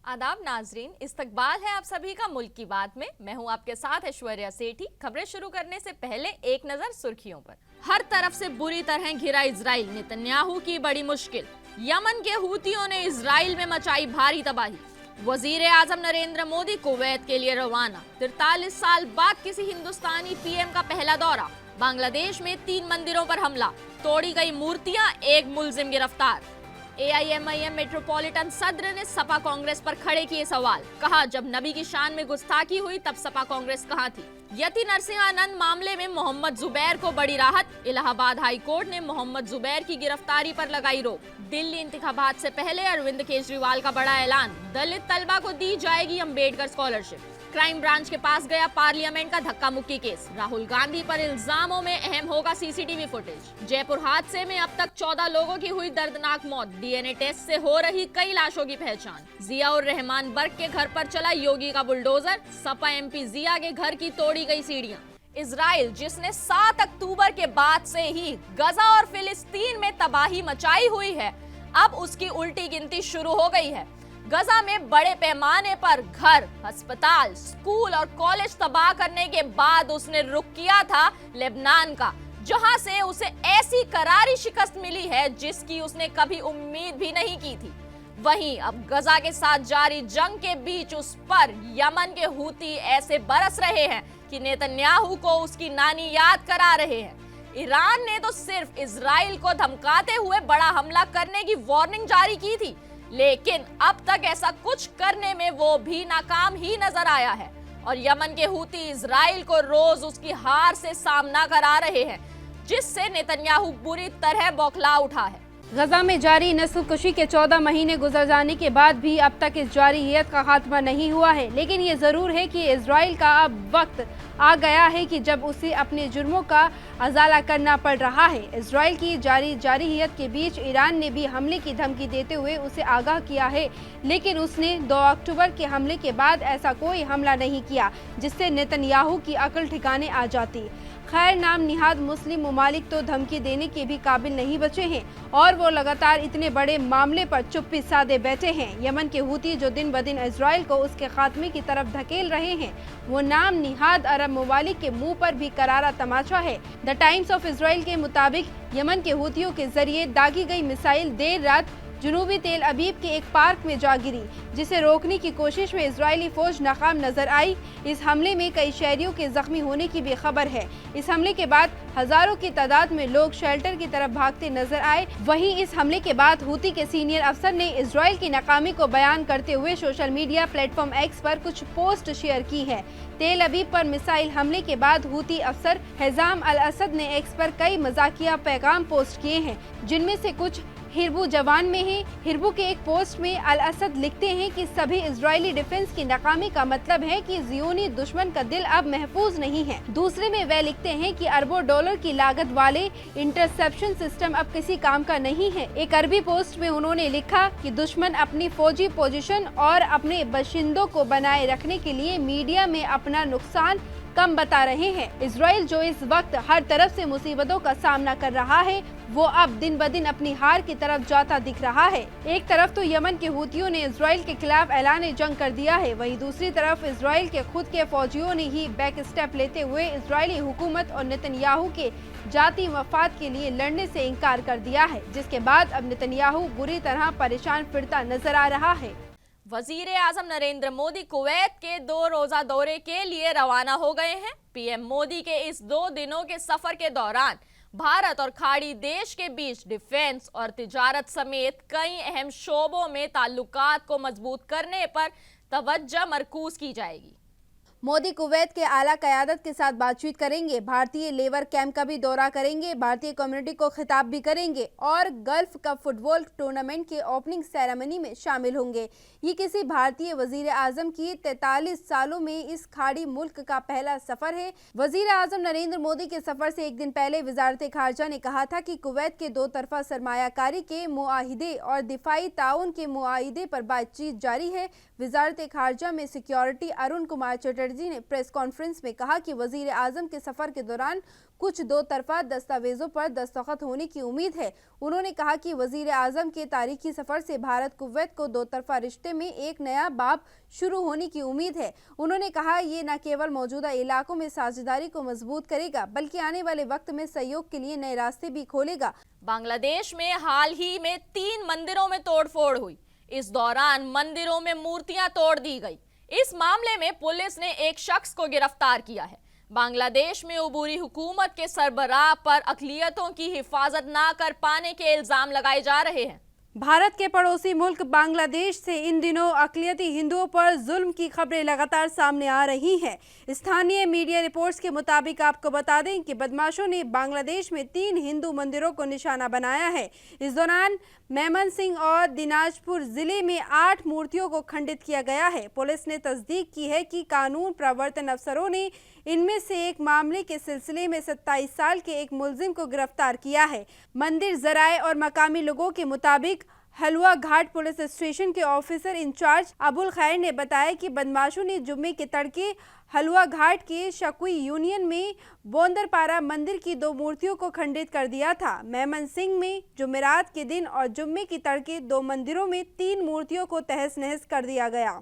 आदाब नाजरीन, इस्तकबाल है आप सभी का मुल्क की बात में। मैं हूं आपके साथ ऐश्वर्या सेठी। खबरें शुरू करने से पहले एक नजर सुर्खियों पर। हर तरफ से बुरी तरह घिरा इजराइल, नेतन्याहू की बड़ी मुश्किल। यमन के हूतियों ने इजराइल में मचाई भारी तबाही। वजीर आजम नरेंद्र मोदी कुवैत के लिए रवाना। 43 साल बाद किसी हिंदुस्तानी पीएम का पहला दौरा। बांग्लादेश में 3 मंदिरों पर हमला, तोड़ी गई मूर्तियां, एक मुलजिम गिरफ्तार। एआईएमआईएम मेट्रोपॉलिटन सदर ने सपा कांग्रेस पर खड़े किए सवाल। कहा, जब नबी की शान में गुस्ताखी हुई तब सपा कांग्रेस कहां थी। यति नरसिंहानंद मामले में मोहम्मद जुबैर को बड़ी राहत। इलाहाबाद हाई कोर्ट ने मोहम्मद जुबैर की गिरफ्तारी पर लगाई रोक। दिल्ली इंतखाबात से पहले अरविंद केजरीवाल का बड़ा ऐलान, दलित तलबा को दी जाएगी अम्बेडकर स्कॉलरशिप। क्राइम ब्रांच के पास गया पार्लियामेंट का धक्का मुक्की केस। राहुल गांधी पर इल्जामों में अहम होगा सीसीटीवी फुटेज। जयपुर हादसे में अब तक 14 लोगों की हुई दर्दनाक मौत। डीएनए टेस्ट से हो रही कई लाशों की पहचान। जिया उर रहमान बर्ग के घर पर चला योगी का बुलडोजर। सपा एमपी जिया के घर की तोड़ी गई सीढ़ियां। इजराइल, जिसने 7 अक्टूबर के बाद से ही गजा और फिलिस्तीन में तबाही मचाई हुई है, अब उसकी उल्टी गिनती शुरू हो गई है। गजा में बड़े पैमाने पर घर, अस्पताल, स्कूल और कॉलेज तबाह करने के बाद उसने रुख किया था लेबनान का, जहां से उसे ऐसी करारी शिकस्त मिली है जिसकी उसने कभी उम्मीद भी नहीं की थी। वहीं अब गजा के साथ जारी जंग के बीच उस पर यमन के हूती ऐसे बरस रहे हैं कि नेतन्याहू को उसकी नानी याद करा रहे हैं। ईरान ने तो सिर्फ इजराइल को धमकाते हुए बड़ा हमला करने की वार्निंग जारी की थी, लेकिन अब तक ऐसा कुछ करने में वो भी नाकाम ही नजर आया है। और यमन के हूती इजराइल को रोज उसकी हार से सामना करा रहे हैं, जिससे नेतन्याहू बुरी तरह बौखला उठा है। गजा में जारी नस्लकुशी के 14 महीने गुजर जाने के बाद भी अब तक इस जारहियत का खात्मा नहीं हुआ है, लेकिन ये ज़रूर है कि इजराइल का अब वक्त आ गया है कि जब उसे अपने जुर्मों का अजाला करना पड़ रहा है। इजराइल की जारहियत के बीच ईरान ने भी हमले की धमकी देते हुए उसे आगाह किया है, लेकिन उसने 2 अक्टूबर के हमले के बाद ऐसा कोई हमला नहीं किया जिससे नेतन्याहू की अकल ठिकाने आ जाती। खैर, नाम निहाद मुस्लिम ममालिक तो धमकी देने के भी काबिल नहीं बचे हैं और वो लगातार इतने बड़े मामले पर चुप्पी साधे बैठे हैं। यमन के हूती जो दिन ब दिन इजराइल को उसके खात्मे की तरफ धकेल रहे हैं, वो नाम निहाद अरब ममालिक के मुंह पर भी करारा तमाचा है। द टाइम्स ऑफ इजराइल के मुताबिक यमन के हूतियों के जरिए दागी गई मिसाइल देर रात जनूबी तेल अबीब के एक पार्क में जा गिरी, जिसे रोकने की कोशिश में इजरायली फौज नाकाम नजर आई। इस हमले में कई शहरियों के जख्मी होने की भी खबर है। इस हमले के बाद हजारों की तादाद में लोग शेल्टर की तरफ भागते नजर आए। वहीं इस हमले के बाद हूती के सीनियर अफसर ने इजराइल की नाकामी को बयान करते हुए सोशल मीडिया प्लेटफॉर्म एक्स पर कुछ पोस्ट शेयर की है। तेल अबीब पर मिसाइल हमले के बाद हूती अफसर हैजाम अल असद ने एक्स पर कई मजाकिया पैगाम पोस्ट किए हैं, जिनमें से कुछ हिरबू जवान में है। हिरबू के एक पोस्ट में अल असद लिखते हैं कि सभी इजरायली डिफेंस की नाकामी का मतलब है कि जियोनी दुश्मन का दिल अब महफूज नहीं है। दूसरे में वे लिखते हैं कि अरबों डॉलर की लागत वाले इंटरसेप्शन सिस्टम अब किसी काम का नहीं है। एक अरबी पोस्ट में उन्होंने लिखा कि दुश्मन अपनी फौजी पोजीशन और अपने बशिंदों को बनाए रखने के लिए मीडिया में अपना नुकसान कम बता रहे हैं। इजराइल जो इस वक्त हर तरफ से मुसीबतों का सामना कर रहा है, वो अब दिन ब दिन अपनी हार की तरफ जाता दिख रहा है। एक तरफ तो यमन के हूतियों ने इजराइल के खिलाफ ऐलान जंग कर दिया है, वहीं दूसरी तरफ इजराइल के खुद के फौजियों ने ही बैक स्टेप लेते हुए इजरायली हुकूमत और नेतन्याहू के जाती मफाद के लिए लड़ने से इनकार कर दिया है, जिसके बाद अब नेतन्याहू बुरी तरह परेशान फिरता नजर आ रहा है। वजीर आजम नरेंद्र मोदी कुवैत के 2 रोजा दौरे के लिए रवाना हो गए हैं। पीएम मोदी के इस 2 दिनों के सफर के दौरान भारत और खाड़ी देश के बीच डिफेंस और तिजारत समेत कई अहम शोबों में ताल्लुकात को मजबूत करने पर तवज्जो मरकूज की जाएगी। मोदी कुवैत के आला क़यादत के साथ बातचीत करेंगे, भारतीय लेबर कैंप का भी दौरा करेंगे, भारतीय कम्युनिटी को खिताब भी करेंगे और गल्फ कप फुटबॉल टूर्नामेंट के ओपनिंग सेरेमनी में शामिल होंगे। ये किसी भारतीय वजीर आजम की 43 सालों में इस खाड़ी मुल्क का पहला सफर है। वजीर आजम नरेंद्र मोदी के सफर से एक दिन पहले वजारत खारजा ने कहा था कि कुवैत के 2 तरफा सरमायाकारी के मुआहिदे और दिफाई ताउन के मुआहिदे पर बातचीत जारी है। वजारत खारजा में सिक्योरिटी अरुण कुमार चटर्जी चटर्जी ने प्रेस कॉन्फ्रेंस में कहा कि वजीर आजम के सफर के दौरान कुछ दो तरफा दस्तावेजों पर दस्तखत होने की उम्मीद है। उन्होंने कहा कि वजीर आजम के तारीखी सफर से भारत कुवैत को दो तरफा रिश्ते में एक नया बाब शुरू होने की उम्मीद है। उन्होंने कहा ये न केवल मौजूदा इलाकों में साझेदारी को मजबूत करेगा बल्कि आने वाले वक्त में सहयोग के लिए नए रास्ते भी खोलेगा। बांग्लादेश में हाल ही में 3 मंदिरों में तोड़फोड़ हुई। इस दौरान मंदिरों में मूर्तियां तोड़ दी गई। इस मामले में पुलिस ने एक शख्स को गिरफ्तार किया है। बांग्लादेश में उबूरी हुकूमत के सरबराह पर अक़लियतों की हिफाजत ना कर पाने के इल्जाम लगाए जा रहे हैं। भारत के पड़ोसी मुल्क बांग्लादेश से इन दिनों अक़लियती हिंदुओं पर जुल्म की खबरें लगातार सामने आ रही हैं। स्थानीय मीडिया रिपोर्ट्स के मुताबिक आपको बता दें कि बदमाशों ने बांग्लादेश में 3 हिंदू मंदिरों को निशाना बनाया है। इस दौरान मेमनसिंह और दिनाजपुर जिले में 8 मूर्तियों को खंडित किया गया है। पुलिस ने तस्दीक की है कि कानून प्रवर्तन अफसरों ने इनमें से एक मामले के सिलसिले में 27 साल के एक मुलजिम को गिरफ्तार किया है। मंदिर जराए और मकामी लोगों के मुताबिक हलवा घाट पुलिस स्टेशन के ऑफिसर इंचार्ज अबुल खैर ने बताया कि बदमाशों ने जुम्मे के तड़के हलवा घाट के शकुई यूनियन में बोंदरपारा मंदिर की 2 मूर्तियों को खंडित कर दिया था। मेमन सिंह में जुमेरात के दिन और जुम्मे की तड़के 2 मंदिरों में 3 मूर्तियों को तहस नहस कर दिया गया।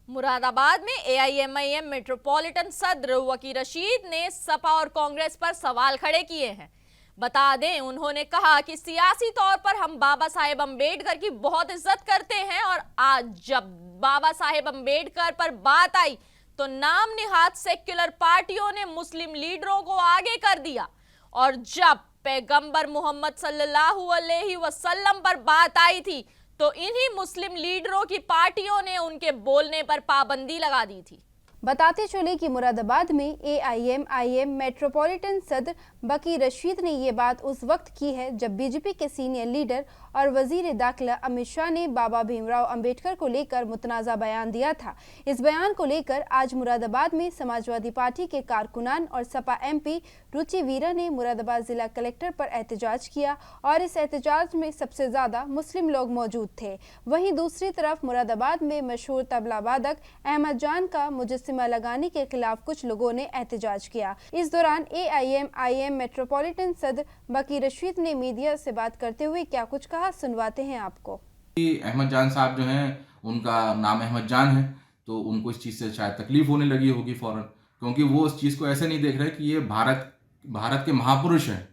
मुरादाबाद में AIMIM मेट्रोपॉलिटन सदर वकील रशीद ने सपा और कांग्रेस पर सवाल खड़े किए हैं। बता दें, उन्होंने कहा कि सियासी तौर पर हम बाबा साहेब अम्बेडकर की बहुत इज्जत करते हैं और आज जब बाबा साहेब अम्बेडकर पर बात आई तो नाम निहात सेक्युलर पार्टियों ने मुस्लिम लीडरों को आगे कर दिया और जब पैगंबर मोहम्मद सल्लल्लाहु अलैहि वसल्लम पर बात आई थी तो इन्हीं मुस्लिम लीडरों की पार्टियों ने उनके बोलने पर पाबंदी लगा दी थी। बताते चले कि मुरादाबाद में AIMIM मेट्रोपॉलिटन सदर बकी रशीद ने ये बात उस वक्त की है जब बीजेपी के सीनियर लीडर और वजीर दाखिला अमित शाह ने बाबा भीमराव अंबेडकर को लेकर मुतनाज़ा बयान दिया था। इस बयान को लेकर आज मुरादाबाद में समाजवादी पार्टी के कारकुनान और सपा MP रुचि वीरा ने मुरादाबाद जिला कलेक्टर पर एहतजाज किया और इस एहतजाज में सबसे ज्यादा मुस्लिम लोग मौजूद थे। वहीं दूसरी तरफ मुरादाबाद में मशहूर तबला वादक अहमद जान का मुजस्सिमा लगाने के खिलाफ कुछ लोगों ने एहतजाज किया। इस दौरान AIMIM मेट्रोपॉलिटन सदर बकी रशीद ने मीडिया से बात करते हुए क्या कुछ कहा, सुनवाते हैं आपको। अहमद जान साहब जो हैं, उनका नाम अहमद जान है, तो उनको इस चीज़ से शायद तकलीफ होने लगी होगी फ़ौरन, क्योंकि वो इस चीज़ को ऐसे नहीं देख रहे कि ये भारत के महापुरुष हैं,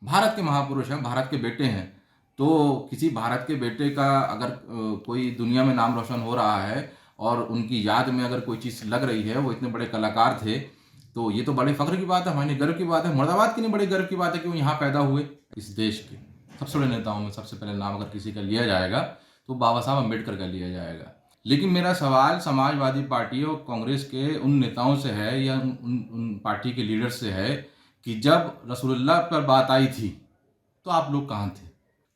भारत के बेटे हैं। तो किसी भारत के बेटे का अगर कोई दुनिया में नाम रोशन हो रहा है और उनकी याद में अगर कोई चीज़ लग रही है, वो इतने बड़े कलाकार थे, तो ये तो बड़े फ़ख्र की बात है, हमारे गर्व की बात है। मुरादाबाद की नहीं बड़ी गर्व की बात है कि वो यहाँ पैदा हुए। इस देश के सबसे बड़े नेताओं में सबसे पहले नाम अगर किसी का लिया जाएगा तो बाबा साहब अम्बेडकर का लिया जाएगा। लेकिन मेरा सवाल समाजवादी पार्टी और कांग्रेस के उन नेताओं से है या उन पार्टी के लीडर से है कि जब रसूलुल्लाह पर बात आई थी तो आप लोग कहाँ थे?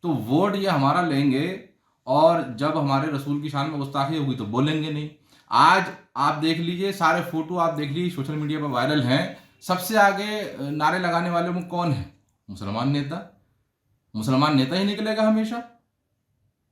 तो वोट ये हमारा लेंगे और जब हमारे रसूल की शान में गुस्ताखी होगी तो बोलेंगे नहीं। आज आप देख लीजिए, सारे फोटो आप देख लीजिए, सोशल मीडिया पर वायरल हैं। सबसे आगे नारे लगाने वाले में कौन है? मुसलमान नेता ही निकलेगा हमेशा।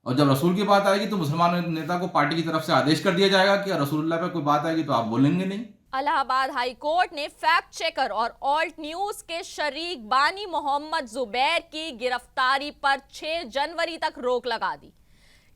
और जब रसूल की बात आएगी तो मुसलमान नेता को पार्टी की तरफ से आदेश कर दिया जाएगा कि रसूलुल्लाह पे कोई बात आएगी तो आप बोलेंगे नहीं। इलाहाबाद हाई कोर्ट ने फैक्ट चेकर और ऑल्ट न्यूज के शरीक बानी मोहम्मद जुबैर की गिरफ्तारी पर 6 जनवरी तक रोक लगा दी।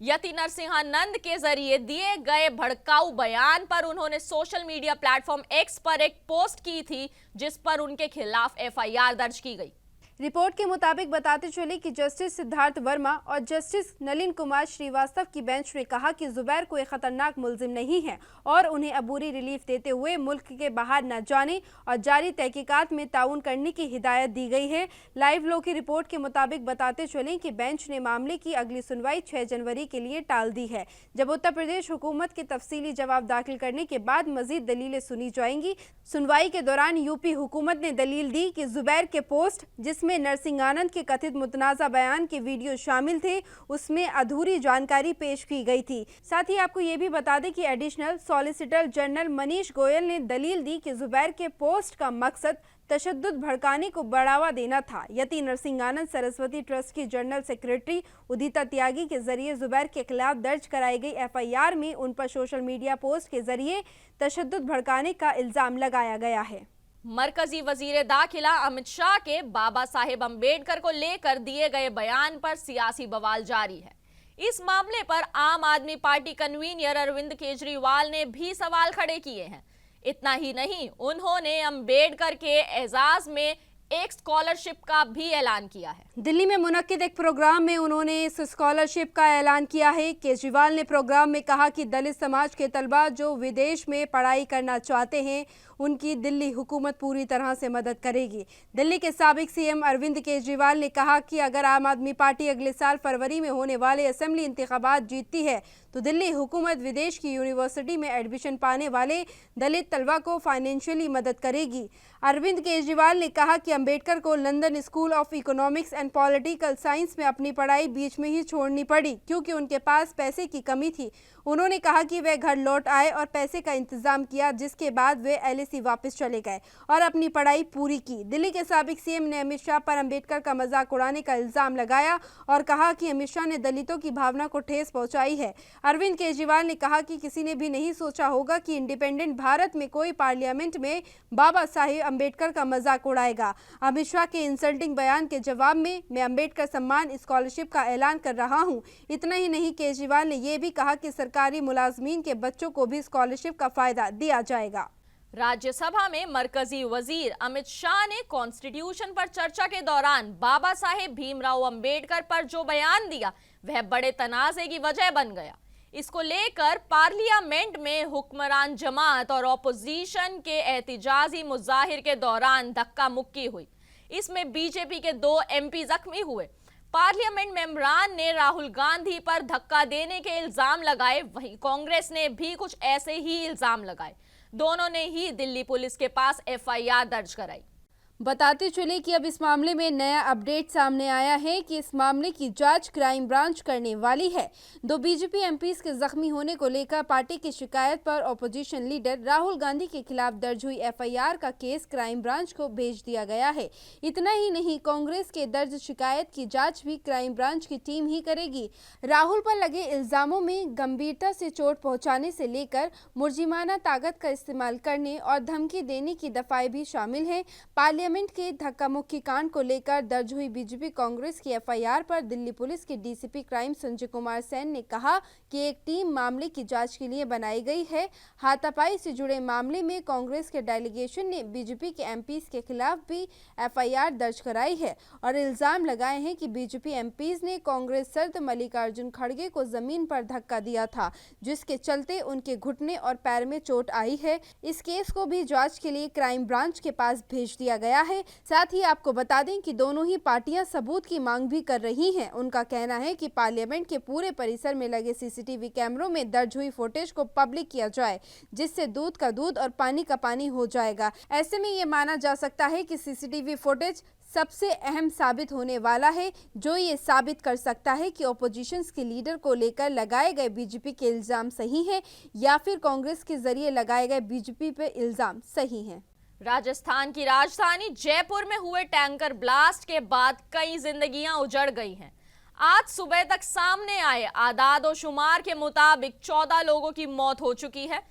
यति नरसिंहानंद के जरिए दिए गए भड़काऊ बयान पर उन्होंने सोशल मीडिया प्लेटफॉर्म X पर एक पोस्ट की थी जिस पर उनके खिलाफ FIR दर्ज की गई। रिपोर्ट के मुताबिक बताते चले कि जस्टिस सिद्धार्थ वर्मा और जस्टिस नलिन कुमार श्रीवास्तव की बेंच ने कहा कि जुबैर कोई खतरनाक मुलजिम नहीं है और उन्हें अबूरी रिलीफ देते हुए मुल्क के बाहर न जाने और जारी तहकीकात में ताउन करने की हिदायत दी गई है। लाइव लो की रिपोर्ट के मुताबिक बताते चलें कि बेंच ने मामले की अगली सुनवाई 6 जनवरी के लिए टाल दी है। जब उत्तर प्रदेश हुकूमत के तफसीली जवाब दाखिल करने के बाद मजीद दलीलें सुनी जाएंगी। सुनवाई के दौरान यूपी हुकूमत ने दलील दी कि जुबैर के पोस्ट जिसमें नरसिंहानंद के कथित मुतनाज़ा बयान के वीडियो शामिल थे उसमें अधूरी जानकारी पेश की गई थी। साथ ही आपको ये भी बता दें कि additional solicitor general Manish Goyal ने दलील दी कि जुबैर के पोस्ट का मकसद तशद्दुद भड़काने को बढ़ावा देना था। यति नरसिंहानंद सरस्वती ट्रस्ट की जनरल सेक्रेटरी उदिता त्यागी के जरिए जुबैर के खिलाफ दर्ज कराई गई एफआईआर में उन पर सोशल मीडिया पोस्ट के जरिए तशद्दुद भड़काने का इल्जाम लगाया गया है। मरकजी वजीर दाखिला अमित शाह के बाबा साहेब अम्बेडकर को लेकर दिए गए बयान पर सियासी बवाल जारी है। इस मामले पर आम आदमी पार्टी कन्वीनर अरविंद केजरीवाल ने भी सवाल खड़े किए हैं। इतना ही नहीं, उन्होंने अम्बेडकर के एजाज में एक स्कॉलरशिप का भी ऐलान किया है। दिल्ली में मुनक्किद एक प्रोग्राम में उन्होंने इस स्कॉलरशिप का ऐलान किया है। केजरीवाल ने प्रोग्राम में कहा कि दलित समाज के तलबा जो विदेश में पढ़ाई करना चाहते हैं उनकी दिल्ली हुकूमत पूरी तरह से मदद करेगी। दिल्ली के साबिक सीएम अरविंद केजरीवाल ने कहा कि अगर आम आदमी पार्टी अगले साल फरवरी में होने वाले असेंबली इंतखाबात जीतती है तो दिल्ली हुकूमत विदेश की यूनिवर्सिटी में एडमिशन पाने वाले दलित तलबा को फाइनेंशियली मदद करेगी। अरविंद केजरीवाल ने कहा कि अम्बेडकर को London school of economics and political science में अपनी पढ़ाई बीच में ही छोड़नी पड़ी क्योंकि उनके पास पैसे की कमी थी। उन्होंने कहा कि वे घर लौट आए और पैसे का इंतजाम किया, जिसके बाद वे एलएसी वापस चले गए और अपनी पढ़ाई पूरी की। दिल्ली के साबिक सीएम ने अमित शाह पर अम्बेडकर का मजाक उड़ाने का इल्जाम लगाया और कहा कि अमित शाह ने दलितों की भावना को ठेस पहुंचाई है। अरविंद केजरीवाल ने कहा कि किसी ने भी नहीं सोचा होगा कि इंडिपेंडेंट भारत में कोई पार्लियामेंट में बाबा साहेब अम्बेडकर का मजाक उड़ाएगा। अमित शाह के इंसल्टिंग बयान के जवाब में मैं अम्बेडकर सम्मान स्कॉलरशिप का ऐलान कर रहा हूं। इतना ही नहीं, केजरीवाल ने यह भी कहा कि सरकारी मुलाजमीन के बच्चों को भी स्कॉलरशिप का फायदा दिया जाएगा। राज्यसभा में मरकजी वजीर अमित शाह ने कॉन्स्टिट्यूशन पर चर्चा के दौरान बाबा साहेब भीमराव अंबेडकर पर जो बयान दिया वह बड़े तनाज़े की वजह बन गया। इसको लेकर पार्लियामेंट में हुक्मरान जमात और ऑपोजिशन के एहतिजाजी मुजाहिर के दौरान धक्का मुक्की हुई। इसमें बीजेपी के 2 एमपी जख्मी हुए। पार्लियामेंट मेंबरान ने राहुल गांधी पर धक्का देने के इल्जाम लगाए, वहीं कांग्रेस ने भी कुछ ऐसे ही इल्जाम लगाए। दोनों ने ही दिल्ली पुलिस के पास एफआईआर दर्ज कराई। बताते चले कि अब इस मामले में नया अपडेट सामने आया है कि इस मामले की जांच क्राइम ब्रांच करने वाली है। 2 बीजेपी एमपीज के जख्मी होने को लेकर पार्टी की शिकायत पर ऑपोजिशन लीडर राहुल गांधी के खिलाफ दर्ज हुई एफआईआर का केस क्राइम ब्रांच को भेज दिया गया है। इतना ही नहीं, कांग्रेस के दर्ज शिकायत की जाँच भी क्राइम ब्रांच की टीम ही करेगी। राहुल पर लगे इल्जामों में गंभीरता से चोट पहुँचाने से लेकर मुर्जिमाना ताकत का इस्तेमाल करने और धमकी देने की दफाएं भी शामिल है। पार्लियामेंट के धक्का मुक्की कांड को लेकर दर्ज हुई बीजेपी कांग्रेस की एफआईआर पर दिल्ली पुलिस के डीसीपी क्राइम संजय कुमार सेन ने कहा कि एक टीम मामले की जांच के लिए बनाई गई है। हाथापाई से जुड़े मामले में कांग्रेस के डेलीगेशन ने बीजेपी के एमपीज के खिलाफ भी एफआईआर दर्ज कराई है और इल्जाम लगाए हैं कि बीजेपी एमपीज ने कांग्रेस सदस्य मल्लिकार्जुन खड़गे को जमीन पर धक्का दिया था, जिसके चलते उनके घुटने और पैर में चोट आई है। इस केस को भी जांच के लिए क्राइम ब्रांच के पास भेज दिया गया है। साथ ही आपको बता दें कि दोनों ही पार्टियां सबूत की मांग भी कर रही हैं। उनका कहना है कि पार्लियामेंट के पूरे परिसर में लगे सीसीटीवी कैमरों में दर्ज हुई फुटेज को पब्लिक किया जाए, जिससे दूध का दूध और पानी का पानी हो जाएगा। ऐसे में ये माना जा सकता है कि सीसीटीवी फुटेज सबसे अहम साबित होने वाला है, जो ये साबित कर सकता है कि ऑपोजिशन के लीडर को लेकर लगाए गए बीजेपी के इल्जाम सही हैं या फिर कांग्रेस के जरिए लगाए गए बीजेपी पे इल्जाम सही हैं। राजस्थान की राजधानी जयपुर में हुए टैंकर ब्लास्ट के बाद कई जिंदगियां उजड़ गई हैं। आज सुबह तक सामने आए आदाद-ओ-शुमार के मुताबिक 14 लोगों की मौत हो चुकी है।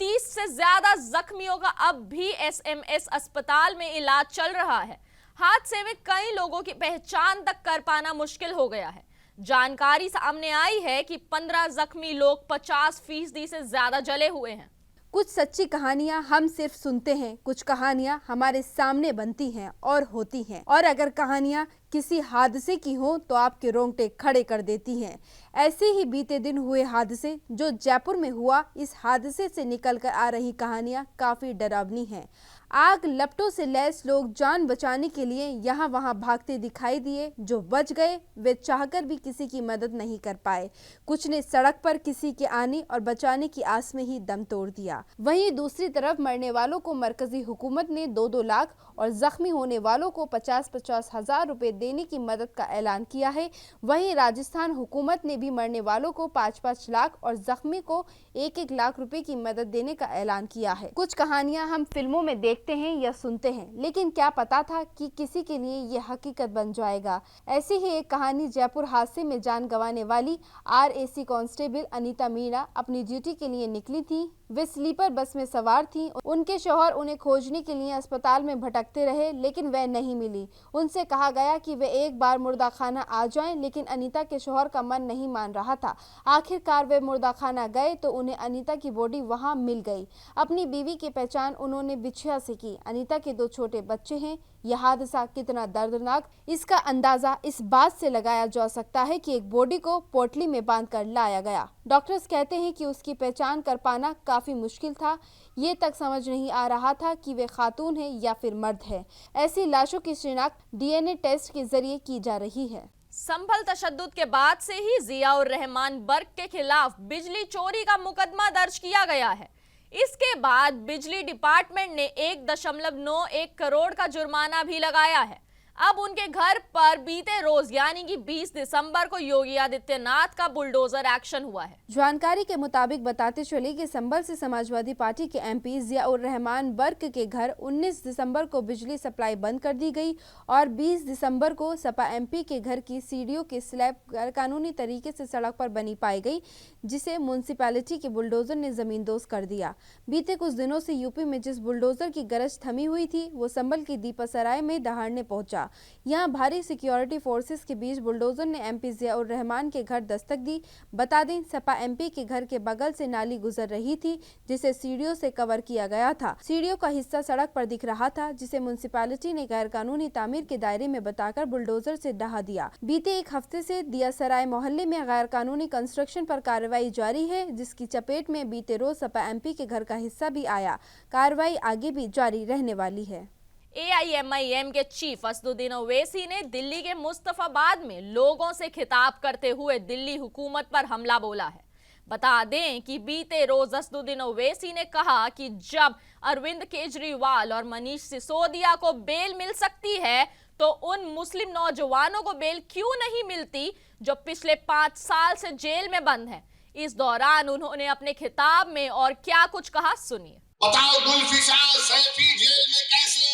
30 से ज्यादा जख्मियों का अब भी एसएमएस अस्पताल में इलाज चल रहा है। हादसे में कई लोगों की पहचान तक कर पाना मुश्किल हो गया है। जानकारी सामने आई है कि 15 जख्मी लोग 50% से ज्यादा जले हुए हैं। कुछ सच्ची कहानियां हम सिर्फ सुनते हैं, कुछ कहानियां हमारे सामने बनती हैं और होती हैं, और अगर कहानियां किसी हादसे की हो तो आपके रोंगटे खड़े कर देती हैं। ऐसे ही बीते दिन हुए हादसे जो जयपुर में हुआ, इस हादसे से निकलकर आ रही कहानियां काफी डरावनी हैं। आग लपटों से लैस लोग जान बचाने के लिए यहाँ वहाँ भागते दिखाई दिए। जो बच गए वे चाहकर भी किसी की मदद नहीं कर पाए। कुछ ने सड़क पर किसी के आने और बचाने की आस में ही दम तोड़ दिया। वहीं दूसरी तरफ मरने वालों को मरकजी हुकूमत ने 2-2 लाख और जख्मी होने वालों को 50-50 हज़ार रुपए देने की मदद का ऐलान किया है। वहीं राजस्थान हुकूमत ने भी मरने वालों को 5-5 लाख और जख्मी को 1-1 लाख रुपए की मदद देने का ऐलान किया है। कुछ कहानियां हम फिल्मों में देखते हैं या सुनते हैं, लेकिन क्या पता था कि किसी के लिए ये हकीकत बन जाएगा। ऐसी ही एक कहानी जयपुर हादसे में जान गंवाने वाली RAC कांस्टेबल अनीता मीणा अपनी ड्यूटी के लिए निकली थी। वे स्लीपर बस में सवार थी। उनके शौहर उन्हें खोजने के लिए अस्पताल में भटकते रहे, लेकिन वह नहीं मिली। उनसे कहा गया कि वे एक बार मुर्दाखाना आ जाएं, लेकिन अनीता के शौहर का मन नहीं मान रहा था। आखिरकार वे मुर्दाखाना गए तो उन्हें अनीता की बॉडी वहां मिल गई। अपनी बीवी की पहचान उन्होंने बिछिया से की। अनीता के 2 छोटे बच्चे हैं। यह हादसा कितना दर्दनाक, इसका अंदाजा इस बात से लगाया जा सकता है कि एक बॉडी को पोटली में बांधकर लाया गया। डॉक्टर्स कहते हैं कि उसकी पहचान कर पाना काफी मुश्किल था। ये तक समझ नहीं आ रहा था कि वे खातून है या फिर मर्द है। ऐसी लाशों की शिनाख्त DNA टेस्ट के जरिए की जा रही है। संभल तशद्दुद के बाद से ही जियाउर रहमान बर्क के खिलाफ बिजली चोरी का मुकदमा दर्ज किया गया है। इसके बाद बिजली डिपार्टमेंट ने 1.91 करोड़ का जुर्माना भी लगाया है। अब उनके घर पर बीते रोज यानी कि 20 दिसंबर को योगी आदित्यनाथ का बुलडोजर एक्शन हुआ है। जानकारी के मुताबिक बताते चले कि संभल से समाजवादी पार्टी के MP जियाउर रहमान बर्क के घर 19 दिसंबर को बिजली सप्लाई बंद कर दी गई और 20 दिसंबर को सपा MP के घर की सीढ़ियों के स्लैब गैरकानूनी तरीके से सड़क पर बनी पाई गई, जिसे म्युनिसिपैलिटी के बुलडोजर ने जमींदोज कर दिया। बीते कुछ दिनों से यूपी में जिस बुलडोजर की गरज थमी हुई थी, वो संभल की दीपासराय में दहाड़ने पहुंचा। यहां भारी सिक्योरिटी फोर्सेस के बीच बुलडोजर ने MP जियाउर रहमान के घर दस्तक दी। बता दें, सपा MP के घर के बगल से नाली गुजर रही थी, जिसे सीढ़ियों से कवर किया गया था। सीढ़ियों का हिस्सा सड़क पर दिख रहा था, जिसे म्युनिसिपैलिटी ने गैरकानूनी तामीर के दायरे में बताकर बुलडोजर से ढहा दिया। बीते एक हफ्ते से दियासराय मोहल्ले में गैरकानूनी कंस्ट्रक्शन पर कार्रवाई जारी है, जिसकी चपेट में बीते रोज सपा MP के घर का हिस्सा भी आया। कार्रवाई आगे भी जारी रहने वाली है। AIMIM के चीफ असदुद्दीन ओवैसी ने दिल्ली के मुस्तफाबाद में लोगों से खिताब करते हुए दिल्ली हुकूमत पर हमला बोला है। बता दें कि बीते रोज असदुद्दीन ओवैसी ने कहा कि जब अरविंद केजरीवाल और मनीष सिसोदिया को बेल मिल सकती है, तो उन मुस्लिम नौजवानों को बेल क्यों नहीं मिलती जो पिछले 5 साल से जेल में बंद हैं। इस दौरान उन्होंने अपने खिताब में और क्या कुछ कहा, सुनिए। बताओ जुल्फिकार सैफी जेल में कैसे?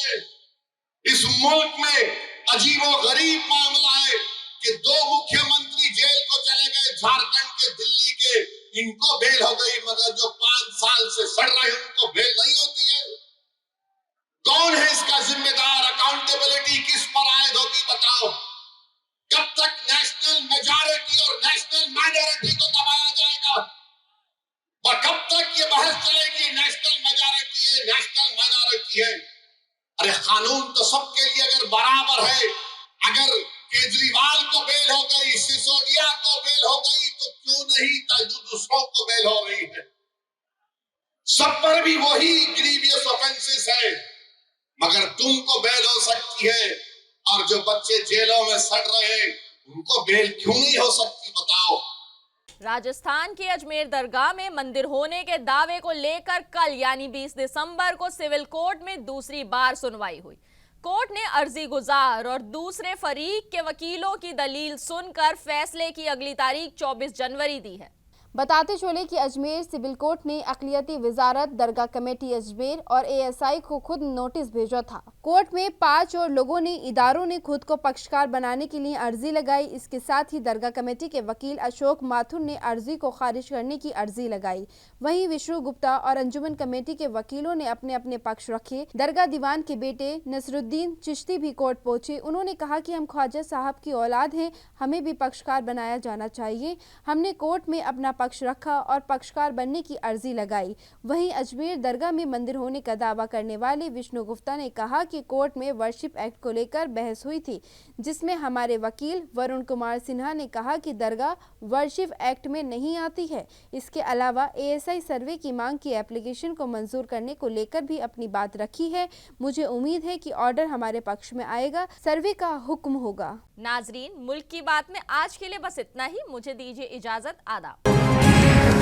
इस मुल्क में अजीबो गरीब मामला है कि 2 मुख्यमंत्री जेल को चले गए, झारखंड के, दिल्ली के, इनको बेल हो गई, मगर जो 5 साल से सड़ रहे हैं उनको बेल नहीं होती है। कौन है इसका जिम्मेदार? अकाउंटेबिलिटी किस पर आयद होगी? बताओ। कब तक नेशनल मेजॉरिटी और नेशनल माइनॉरिटी को दबाया जाएगा? और कब तक ये बहस चलेगी नेशनल मेजॉरिटी है, नेशनल माइनॉरिटी है? अरे कानून तो सबके लिए अगर बराबर है, अगर केजरीवाल को बेल हो गई, सिसोदिया को बेल हो गई, तो क्यों नहीं दूसरों को बेल हो रही है? सब पर भी वही ग्रीवियस ऑफेंसेस है, मगर तुमको बेल हो सकती है और जो बच्चे जेलों में सड़ रहे हैं उनको बेल क्यों नहीं हो सकती? बताओ। राजस्थान के अजमेर दरगाह में मंदिर होने के दावे को लेकर कल यानी 20 दिसंबर को सिविल कोर्ट में दूसरी बार सुनवाई हुई। कोर्ट ने अर्जी गुजार और दूसरे फरीक के वकीलों की दलील सुनकर फैसले की अगली तारीख 24 जनवरी दी है। बताते चले कि अजमेर सिविल कोर्ट ने अक़लियती वजारत, दरगाह कमेटी अजमेर और ASI को खुद नोटिस भेजा था। कोर्ट में 5 और लोगों ने इदारों ने खुद को पक्षकार बनाने के लिए अर्जी लगाई। इसके साथ ही दरगाह कमेटी के वकील अशोक माथुर ने अर्जी को खारिज करने की अर्जी लगाई। वहीं विष्णु गुप्ता और अंजुमन कमेटी के वकीलों ने अपने अपने पक्ष रखे। दरगाह दीवान के बेटे नसरुद्दीन चिश्ती भी कोर्ट पहुंचे। उन्होंने कहा कि हम ख्वाजा साहब की औलाद हैं, हमें भी पक्षकार बनाया जाना चाहिए। हमने कोर्ट में अपना पक्ष रखा और पक्षकार बनने की अर्जी लगाई। वहीं अजमेर दरगाह में मंदिर होने का दावा करने वाले विष्णु गुप्ता ने कहा कि कोर्ट में वर्शिप एक्ट को लेकर बहस हुई थी, जिसमें हमारे वकील वरुण कुमार सिन्हा ने कहा कि दरगाह वर्शिप एक्ट में नहीं आती है। इसके अलावा ASI सर्वे की मांग की एप्लीकेशन को मंजूर करने को लेकर भी अपनी बात रखी है। मुझे उम्मीद है कि ऑर्डर हमारे पक्ष में आएगा, सर्वे का हुक्म होगा। नाजरीन, मुल्क की बात में आज के लिए बस इतना ही। मुझे दीजिए इजाजत। आदाब।